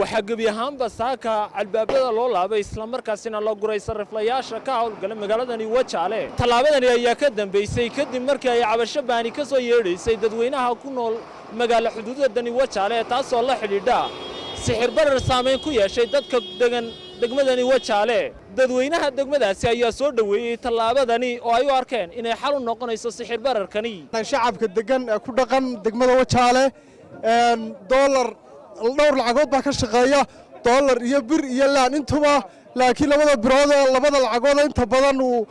waxaa gebi ahaanba saaka albaabada loo laabay isla markaasina la guray sariflayaasha ka howlgala magaaladani Wajaale. Tallaabadani ayaa ka dambeysay kadib markii ay cabasho baani ka soo yeedhaysay dadweynaha ku nool magaalo xuduudadani Wajaale taasoo la xidhiidha sixir barar saameyn ku yeeshay dadka degan degmadani Wajaale. dadweynaha degmadaasi ayaa soo dhaweeyay tallaabadani oo ay u arkeen inay xal u noqonayso sixir bararkani. shacabka degan ku dhaqan degmada Wajaale dollar dhowr lacagood baa ka shaqeeya dollar iyo bir iyo laan intuba laakiin labada birood labada lacagood inta badan uu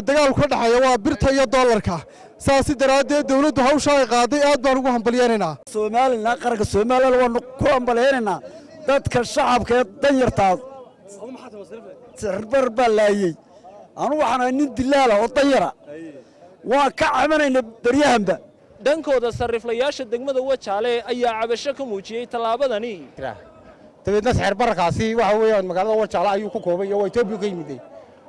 dagaal ka dhaxaya waa birta iyo dollarka saasi daraadeed dawladdu hawsha ay qaaday aad baan ugu hambalyeynaa Soomaaliland qaranka Soomaaliland waan ku hambalyeynaa dadka shacabka danyarta sirbar balaayay anu waxaan nin dilaala oo danyara waa ka cabanayna baryahanba dhankooda sariflayaasha degmada Wajaale ayaa cabasho ka muujiyay tallaabadani. tabeedna sixir bararkaasi waxa weeyaan magaalada Wajaale ayuu ku koobay oo Itoobiya ka yimid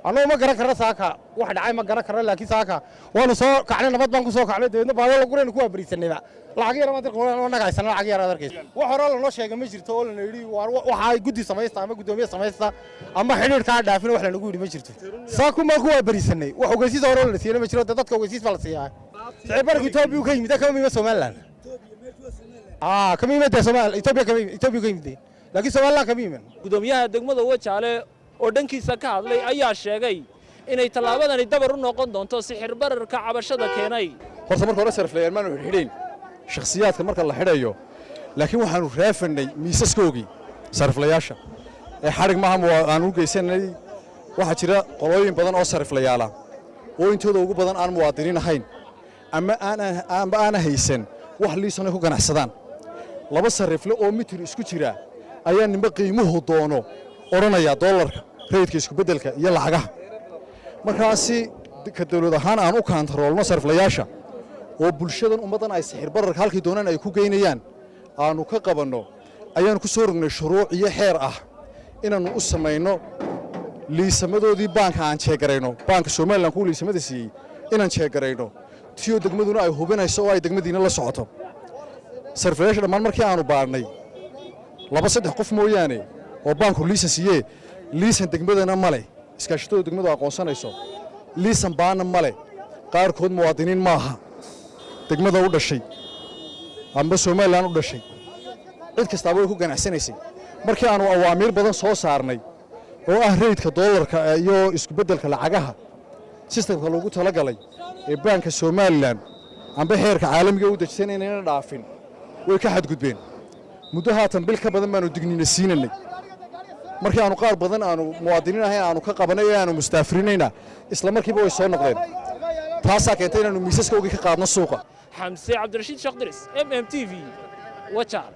anoo ma garan karo saaka wax dhacay ma garan karo laakiin saaka waanu soo kacnay nabad baan ku soo kacnay tabeedna baado la gureen ku abarisanayba lacag yar ma dadka oo nagaysan lacag yar adarkay wax hore la noo sheegay ma jirto oo la yiri waxa ay guddi sameeysta ama gudoomiye sameeysta ama xiriir ka dhaafin wax la nagu yiri ma jirto saaku ma ku abarisanay wax ogeysiis hore la siiyay ma jiro dadka ogeysiis baa la siiyay sixir bararka Itoobiya ka yimid ka yimid Soomaaliland ka yimid Soomaaliland Itoobiya ka yimid laakiin Soomaaliland ka yimid gudoomiyaha degmada Wajaale oo dhankiisa ka hadlay ayaa sheegay inay tallaabadani dabar u noqon doonto sixir bararka cabashada keenay. horta marka hore sariflayaan ma xidhiidhin shakhsiyaadka marka la xidhayo laakiin waxaanu raafanay miisaskoogii sariflayaasha ee xarig maaha aan u geysanay waxa jira qolooyin badan oo sariflayaala oo intooda ugu badan aan muwaadiniin ahayn ama aan haysan wax liisan ku ganacsadaan laba sarifle oo mitir isku jira ayaa nimba qiimuhu doono oranaya dollarka reedka isku bedelka iyo lacagaha markaasi ka dawlad ahaan aan u kantaroolno sariflayaasha oo bulshadan ummadan ay sixir bararka halkii doonaan ay ku geynayaan aanu ka qabanno ayaan ku soo rognay shuruuc iyo xeer ah inaanu u sameeyno liisamadoodii baanka aan jeegareyno baanka Soomaaliland ku liisamada siiyay inaan jeegareyno tiyo degmaduna ay hubinayso oo ay degmadiina la socoto sariflayaasha dhammaan markii aanu baarnay laba saddex qof mooyaane oo baanku liisan siiyay liisan degmadana male iskaashatooda degmadu aqoonsanayso liisan baana male qaarkood muwaadiniin maaha degmada u dhashay amba Soomaaliland u dhashay cid kasta way ku ganacsanaysay markii aanu awaamiir badan soo saarnay oo ah reedka dollarka iyo isku bedelka lacagaha systemka loogu talagalay ee baanka Soomaaliland amba heerka caalamiga u dajisay inayna dhaafin way ka xadgudbeen muddo haatan bil ka badan baanu digniina siinanay markii aanu qaar badan aanu muwaadiniin ahayn aanu ka qabanay aanu mustaafirinayna isla markiiba way soo noqdeen taasa keentay inaanu miisaska uga qaadno suuqa Xamse Cabdirashiid Shaqdiris MMTV Wajaale.